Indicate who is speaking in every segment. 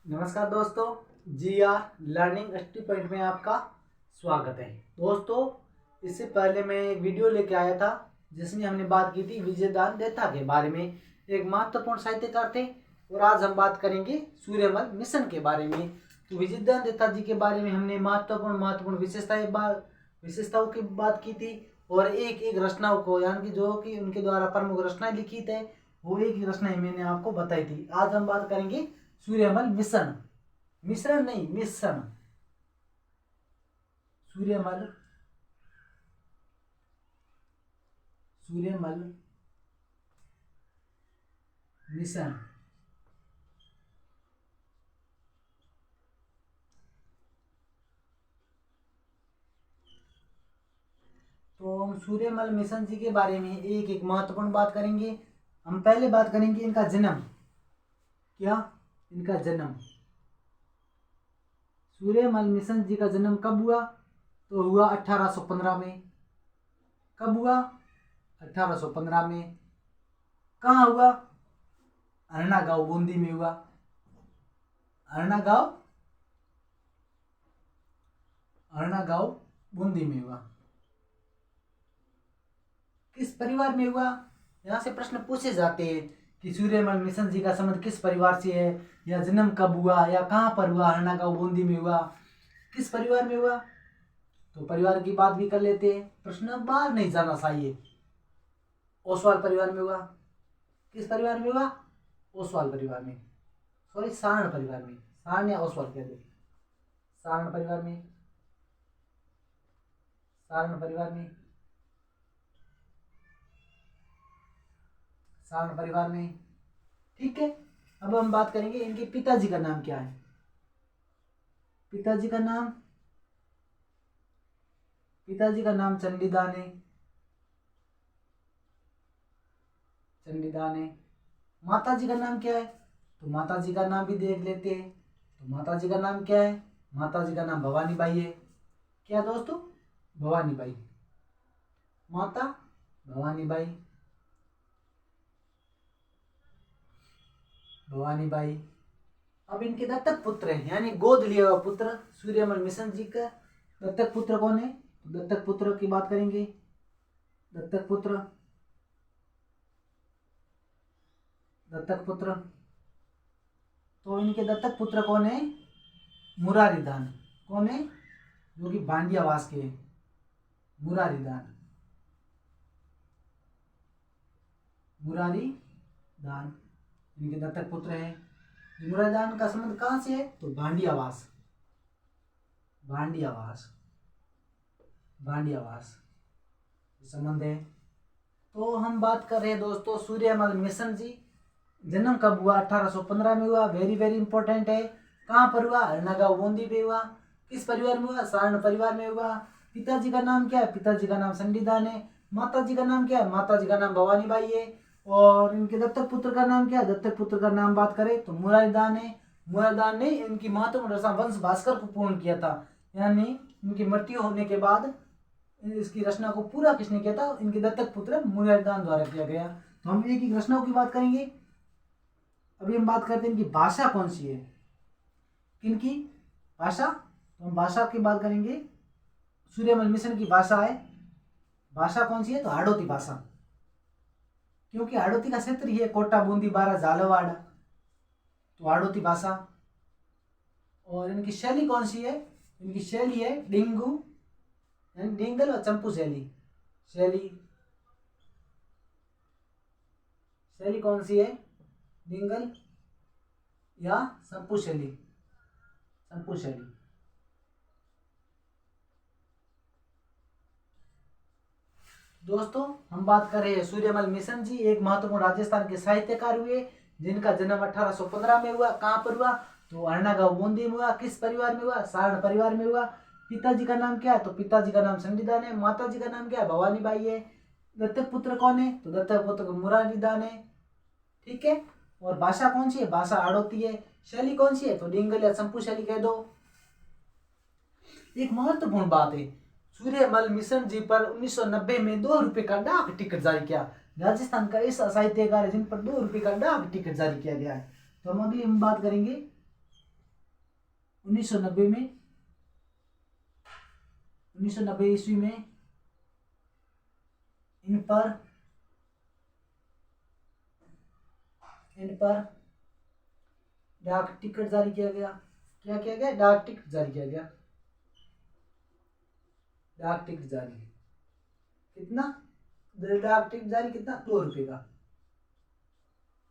Speaker 1: नमस्कार दोस्तों, GR learning study point में आपका स्वागत है। दोस्तों, इससे पहले मैं एक वीडियो लेके आया था जिसमें हमने बात की थी विजयदान देथा के बारे में। एक महत्वपूर्ण साहित्यकार थे और आज हम बात करेंगे सूर्यमल मिशन के बारे में। तो विजयदान देथा जी के बारे में हमने महत्वपूर्ण विशेषताओं की बात की थी और एक एक रचनाओं को, यानी कि जो कि उनके द्वारा प्रमुख रचनाएं लिखी थे, वो एक एक रचनाएं मैंने आपको बताई थी। आज हम बात करेंगे सूर्यमल मिशन, मिश्रण नहीं मिश्रण, सूर्यमल सूर्यमल मिशन। तो हम सूर्यमल मिशन जी के बारे में एक एक महत्वपूर्ण बात करेंगे। हम पहले बात करेंगे इनका जन्म। क्या? इनका जन्म। सूर्यमल मिशन जी का जन्म कब हुआ? तो हुआ 1815 में। कब हुआ? 1815 में। कहाँ हुआ? अरना गांव बूंदी में हुआ। अरना गांव बूंदी में हुआ। किस परिवार में हुआ? यहाँ से प्रश्न पूछे जाते हैं कि सूर्यमल मिशन जी का संबंध किस परिवार से है, या जन्म कब हुआ, या कहाँ पर हुआ, हरना गांव बूंदी में हुआ, किस परिवार में हुआ। तो परिवार की बात भी कर लेते हैं। प्रश्न बाहर नहीं जाना चाहिए। ओसवाल परिवार में हुआ। किस परिवार में हुआ? ओसवाल परिवार में, सॉरी सारण परिवार में। सारण या ओसवाल कह दो। सारण परिवार में, सारण परिवार में, सारण परिवार में। ठीक है। अब हम बात करेंगे इनके पिताजी का नाम क्या है। पिताजी का नाम चंडीदान है। चंडीदान है। माताजी का नाम क्या है? तो माताजी का नाम भी देख लेते हैं। तो माताजी का नाम क्या है? माताजी का नाम भवानी बाई है। क्या दोस्तों? भवानी बाई। माता भवानी बाई, भवानी बाई। अब इनके दत्तक पुत्र हैं, यानी गोद लिया हुआ पुत्र सूर्यमल मिशन जी का दत्तक पुत्र कौन है? तो दत्तक पुत्र की बात करेंगे। दत्तक पुत्र, दत्तक पुत्र। तो इनके दत्तक पुत्र कौन है? मुरारी दान। कौन है? जो कि भांडियावास के मुरारी दान। मुरारी दान इनके दत्तक पुत्र हैं। मुरारी दान का संबंध कहाँ से है? तो भांडियावास, भांडियावास, भांडियावास संबंध है। तो हम बात कर रहे हैं दोस्तों सूर्यमल मिशन जी। जन्म कब हुआ? 1815 में हुआ। वेरी वेरी इंपॉर्टेंट है। कहाँ पर हुआ? हरना गांव बूंदी पे हुआ। किस परिवार में हुआ? सारण परिवार में हुआ। पिताजी का नाम क्या है? पिताजी का नाम चंडीदान है। माताजी का नाम क्या है? माताजी का नाम भवानी बाई है। और इनके दत्तक पुत्र का नाम क्या है? दत्तक पुत्र का नाम बात करें तो मुरारी दान है। मुरारी दान ने इनकी महत्वपूर्ण रचना वंश भास्कर को पूर्ण किया था, यानी इनकी मृत्यु होने के बाद इसकी रचना को पूरा किसने किया था? इनके दत्तक पुत्र मुरारी दान द्वारा किया गया। तो हम एक एक रचनाओं की बात करेंगे। अभी हम बात करते हैं इनकी भाषा कौन सी है। किनकी भाषा? तो हम भाषा की बात करेंगे। सूर्यमल मिशन की भाषा है, भाषा कौन सी है? तो हाड़ौती भाषा, क्योंकि हाड़ौती का क्षेत्र ही है कोटा बूंदी बारा झालावाड़, तो हाड़ौती भाषा। और इनकी शैली कौन सी है? इनकी शैली है डिंगू, डिंगल और चंपू शैली। शैली शैली कौन सी है? डिंगल या चंपू शैली? चंपू शैली। दोस्तों, हम बात कर रहे हैं सूर्यमल मिशन जी एक महत्वपूर्ण राजस्थान के साहित्यकार हुए जिनका जन्म 1815 में हुआ। कहाँ पर हुआ? तो अरना गांव बूंदी में हुआ। किस परिवार में हुआ? सारण परिवार में हुआ। पिताजी का नाम क्या है? तो पिताजी का नाम चंडीदान है। माताजी का नाम क्या है? भवानी बाई है। दत्तक पुत्र कौन है? तो दत्तक पुत्र मुरारी दान है। ठीक है। और भाषा कौन सी है? भाषा हाड़ौती है। शैली कौन सी है? तो डिंगल या चंपू शैली कह दो। एक महत्वपूर्ण बात है, सूर्यमल मिशन जी पर 1990 में 2 रुपए का डाक टिकट जारी किया। राजस्थान का ऐसा साहित्यकार है जिन पर 2 रुपए का डाक टिकट जारी किया गया है। तो हम अगली बात करेंगे 1990 में 1990 ईस्वी में इन पर डाक टिकट जारी किया गया। क्या किया गया? डाक टिकट जारी किया गया। डाक टिकट जारी कितना? डाक टिकट जारी कितना? 2 रुपये का।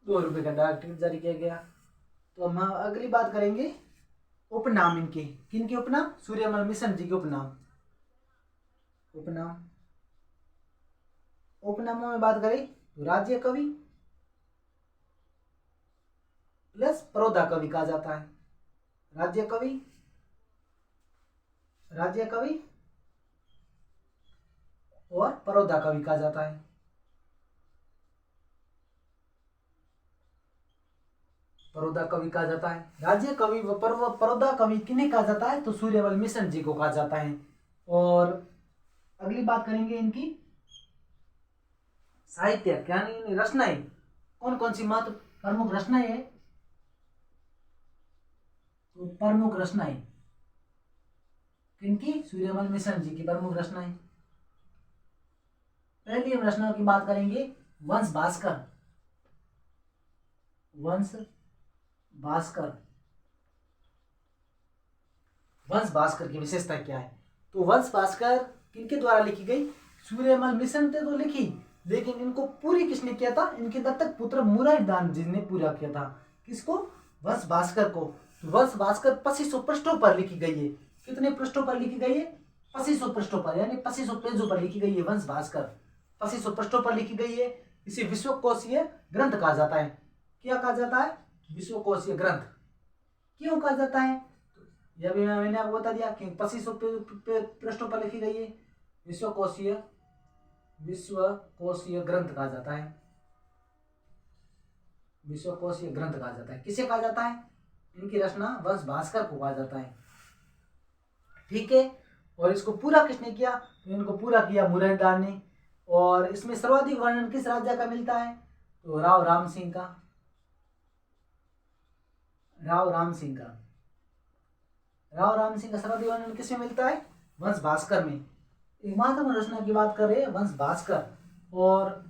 Speaker 1: 2 रुपये का डाक टिकट जारी किया गया। तो हम अगली बात करेंगे उपनाम इनके। किनके उपनाम? सूर्यमल मिशन जी के उपनाम। उपनामों में बात करें तो राज्य कवि प्लस परोधा कवि कहा जाता है। राज्य कवि और परोधा कवि कहा जाता है। परोधा कवि कहा जाता है। राज्य कवि व परोधा कवि किन्हें कहा जाता है? तो सूर्यमल मिशन जी को कहा जाता है। और अगली बात करेंगे इनकी साहित्य यानी रचनाएं। कौन कौन सी महत्व प्रमुख रचनाएं है? तो प्रमुख रचनाएं किनकी? सूर्यमल मिशन जी की प्रमुख रचनाएं। पहली हम रचनाओं की बात करेंगे वंश भास्कर की विशेषता क्या है? तो वंश भास्कर किनके द्वारा लिखी गई? सूर्यमल मिशन ने तो लिखी, लेकिन इनको पूरी किसने किया था? इनके दत्तक पुत्र मुरारीदान जी ने पूरा किया था। किसको? वंश भास्कर को। तो वंश भास्कर 2500 पृष्ठों पर लिखी गई है। कितने पृष्ठों पर लिखी गई है? 2500 पृष्ठों पर, यानी 2500 पेजों पर लिखी गई है। वंश भास्कर 2500 पृष्ठों पर लिखी गई है। इसे विश्वकोशीय ग्रंथ कहा जाता है। क्या कहा जाता है? विश्वकोशीय ग्रंथ। क्यों कहा जाता है? यह भी मैंने आपको बता दिया कि 2500 पृष्ठों पर लिखी गई है। विश्वकोशीय ग्रंथ कहा जाता है। विश्वकोशीय ग्रंथ कहा जाता है। किसे कहा जाता है? इनकी रचना वंश भास्कर को कहा जाता है। ठीक है। और इसको पूरा किसने किया? तो इनको पूरा किया मुरारीदान ने। और इसमें सर्वाधिक वर्णन किस राजा का मिलता है? तो राव राम सिंह का सर्वाधिक वर्णन किसमें मिलता है? वंश भास्कर में। एक महत्वपूर्ण रचना की बात कर रहे हैं वंश भास्कर। और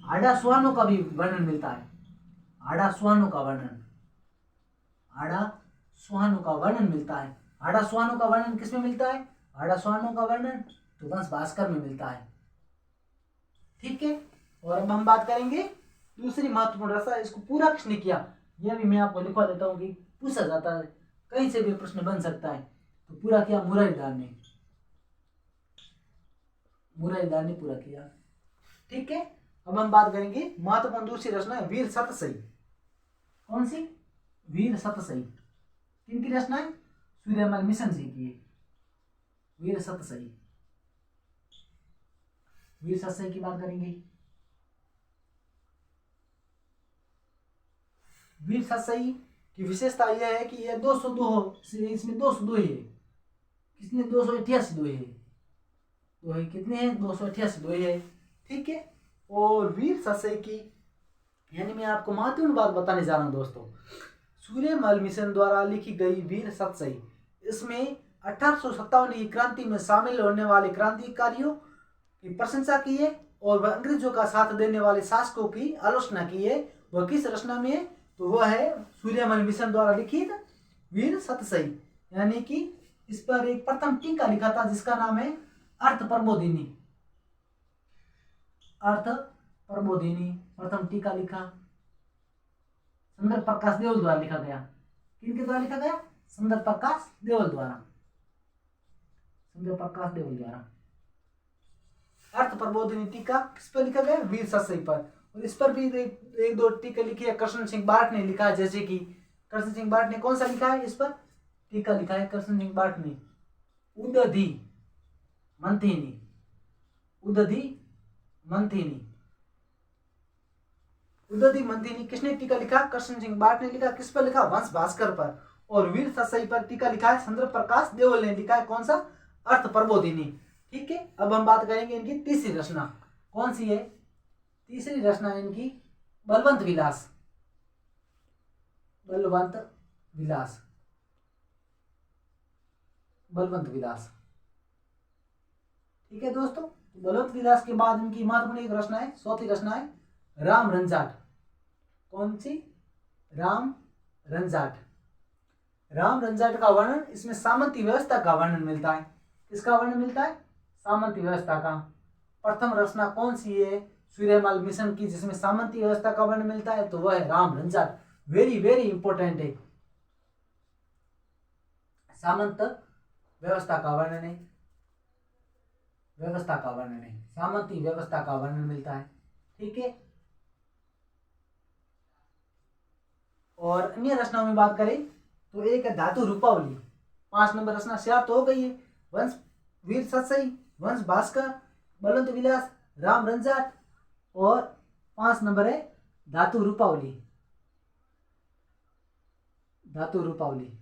Speaker 1: आड़ा सुहानो का भी वर्णन मिलता है। आड़ा सुहानो का वर्णन मिलता है। आड़ा सुहानो का वर्णन किसमें मिलता है? आड़ा सुहानो का वर्णन तो वंश भास्कर में मिलता है। ठीक है। और अब हम बात करेंगे दूसरी महत्वपूर्ण रचना। इसको पूरा किसने किया? यह भी मैं आपको लिखवा देता हूँ कि पूछा जाता है, कहीं से भी प्रश्न बन सकता है। तो पूरा किया मुरारीदान ने पूरा किया। ठीक है। अब हम बात करेंगे महत्वपूर्ण दूसरी रचना है वीर सतसई। कौन सी? वीर सतसई। किनकी रचना है? सूर्यमल मिशन जी की। वीर सतसई की बात करेंगे। वीर सतसई की विशेषता यह है कि यह 202 इसमें 202 है। किसने? 288 दोहे है। दोहे कितने हैं? 288 दोहे है। ठीक है। और वीर सतसई की यानी मैं आपको महत्वपूर्ण बात बताने जा रहा हूं दोस्तों। सूर्यमल मिशन द्वारा लिखी गई वीर सतसई, इसमें 1857 की क्रांति में शामिल होने वाले क्रांतिकारियों की प्रशंसा की है और वह अंग्रेजों का साथ देने वाले शासकों की आलोचना की है। वह किस रचना में है? तो वह है सूर्यमल मिशन द्वारा लिखित वीर सतसई। यानी कि इस पर एक प्रथम टीका लिखा था जिसका नाम है अर्थ प्रबोधिनी। प्रथम टीका लिखा सुंदर प्रकाश देओल द्वारा लिखा गया। किनके द्वारा लिखा गया? सुंदर प्रकाश देओल द्वारा। अर्थ प्रबोधिनी टीका किस पर लिखा गया? वीर सतसई पर। और इस पर भी एक दो टीके लिखे है। कृष्ण सिंह बाठ ने लिखा है, जैसे कि कृष्ण सिंह बाठ ने कौन सा लिखा है? इस पर टीका लिखा है कृष्ण सिंह बाठ ने उदधि मंथिनी। किसने टीका लिखा? कृष्ण सिंह बाठ ने लिखा। किस पर लिखा? वंश भास्कर पर। और वीर सतसई पर टीका लिखा है चंद्र प्रकाश देओल ने लिखा है। कौन सा? अर्थ प्रबोधिनी। ठीक है। अब हम बात करेंगे इनकी तीसरी रचना। कौन सी है? तीसरी रचना इनकी बलवंत विलास। विलास, बलवंत विलास। ठीक है दोस्तों, बलवंत विलास के बाद इनकी महत्वपूर्ण एक रचना है, चौथी रचना है राम रंजाट। कौन सी? राम रंजाट। राम रंजाट का वर्णन, इसमें सामंती व्यवस्था का वर्णन मिलता है। किसका वर्णन मिलता है? सामंती व्यवस्था का। प्रथम रचना कौन सी है सूर्यमल मिशन की जिसमें सामंती व्यवस्था का वर्णन मिलता है? तो वह है राम रंजाट। वेरी वेरी इंपॉर्टेंट है, सामंत व्यवस्था का वर्णन है, व्यवस्था का वर्णन है, सामंती व्यवस्था का वर्णन मिलता है। ठीक है, और अन्य रचनाओं में बात करें तो एक है धातु रूपावली। 5 नंबर रचना समाप्त हो गई है। वंश वीर सतसई, वंश भास्कर, बलवंत विलास, राम रंजाट, और 5 नंबर है धातु रूपावली। धातु रूपावली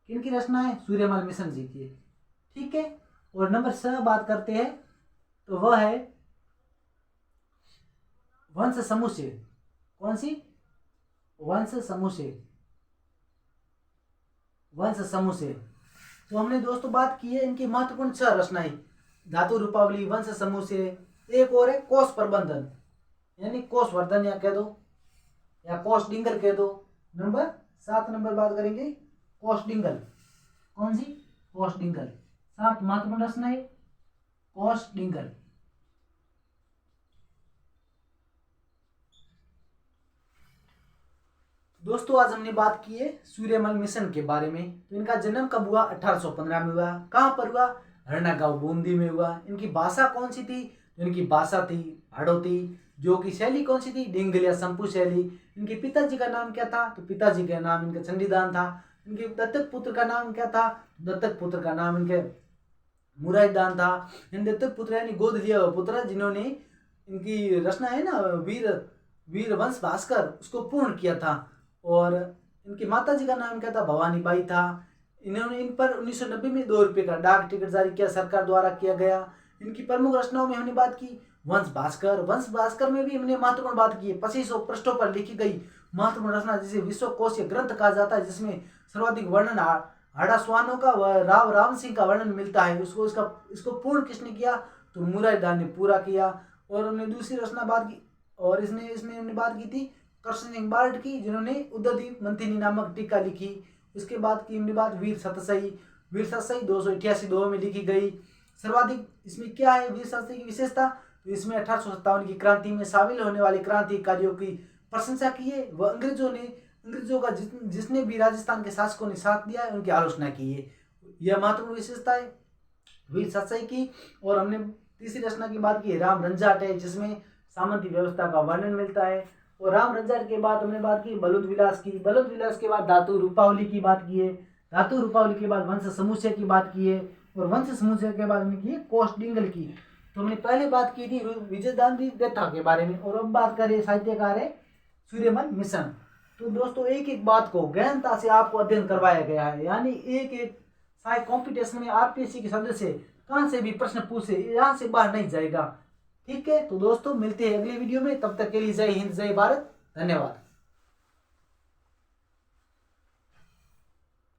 Speaker 1: किनकी रचना है? सूर्यमल मिशन जी की। ठीक है, और नंबर 6 बात करते हैं तो वह है वंश समूचे। कौन सी? वंश समूचे, वंश समूचे। तो हमने दोस्तों बात की है इनकी महत्वपूर्ण 6 रचनाएं, धातु रूपावली, वंश समूचे, एक और है कोष प्रबंधन यानी कोष वर्धन या कह दो, या कोष डिंगल कह दो। नंबर 7 नंबर बात करेंगे कोष डिंगल। कौन सी? कोष डिंगल। 7 महत्वपूर्ण रचना है कोष डिंगल। दोस्तों आज हमने बात की है सूर्यमल मिशन के बारे में। तो इनका जन्म कब हुआ? 1815 में हुआ। कहाँ पर हुआ? हरना गांव बूंदी में हुआ। इनकी भाषा कौन सी थी? इनकी भाषा थी हाड़ौती। जो की शैली कौन सी थी? डिंगल या संपू शैली। इनके पिताजी का नाम क्या था? तो पिताजी का नाम इनका चंडीदान था। इनके दत्तक पुत्र का नाम क्या था? दत्तक पुत्र का नाम इनके मुरादान था। इन दत्तक पुत्र यानी गोद लिया हुआ पुत्र जिन्होंने इनकी रचना है ना वीर वंश भास्कर उसको पूर्ण किया था। और इनकी माताजी का नाम क्या था? भवानी बाई था। इन्होंने इन पर 1990 में 2 रुपये का डाक टिकट जारी किया, सरकार द्वारा किया गया। इनकी प्रमुख रचनाओं में हमने बात की वंश भास्कर। वंश भास्कर में भी हमने महत्वपूर्ण बात की है। 2500 पृष्ठों पर लिखी गई महत्वपूर्ण रचना जिसे विश्वकोशीय ग्रंथ कहा जाता है, जिसमें सर्वाधिक वर्णन हाड़ास्वानों का व राम सिंह का वर्णन मिलता है। इसको पूर्ण किसने किया? तो मुरादान ने पूरा किया। और हमने दूसरी रचना बात की, और इसमें हमने बात की थी कृष्ण सिंह बार्ट की, जिन्होंने उद्दीप मंथिनी नामक टीका लिखी। उसके बाद की हमने बात वीर सतसई 288 में लिखी गई। सर्वाधिक इसमें क्या है वीर सतसई की विशेषता? तो इसमें 1857 की क्रांति में शामिल होने वाले क्रांतिकारियों की प्रशंसा की है। वह अंग्रेजों का जिसने भी राजस्थान के शासकों ने साथ दिया है उनकी आलोचना की है। यह महत्वपूर्ण विशेषता है वीर सतसई की। और हमने तीसरी रचना की बात की राम रंजाट है, जिसमें सामंती व्यवस्था का वर्णन मिलता है। और राम रंजाट के बाद हमने बात की बलवंत विलास की। बलवंत विलास के बाद धातु रूपावली की बात की है। धातु रूपावली के बाद वंश समुच्चय की बात की है। और वंश समुच्चय के बाद हमने की है कोष डिंगल की। तो हमने पहले बात की थी विजयदान देथा के बारे में, और अब बात करें साहित्यकार है सूर्यमल मिशन। तो दोस्तों एक एक बात को गहनता से आपको अध्ययन करवाया गया है, यानी एक एक शायद कॉम्पिटिशन में आरपीएससी के सदस्य कहाँ से भी प्रश्न पूछे, यहाँ से बाहर नहीं जाएगा। ठीक है, तो दोस्तों मिलते हैं अगले वीडियो में। तब तक के लिए जय हिंद, जय भारत, धन्यवाद।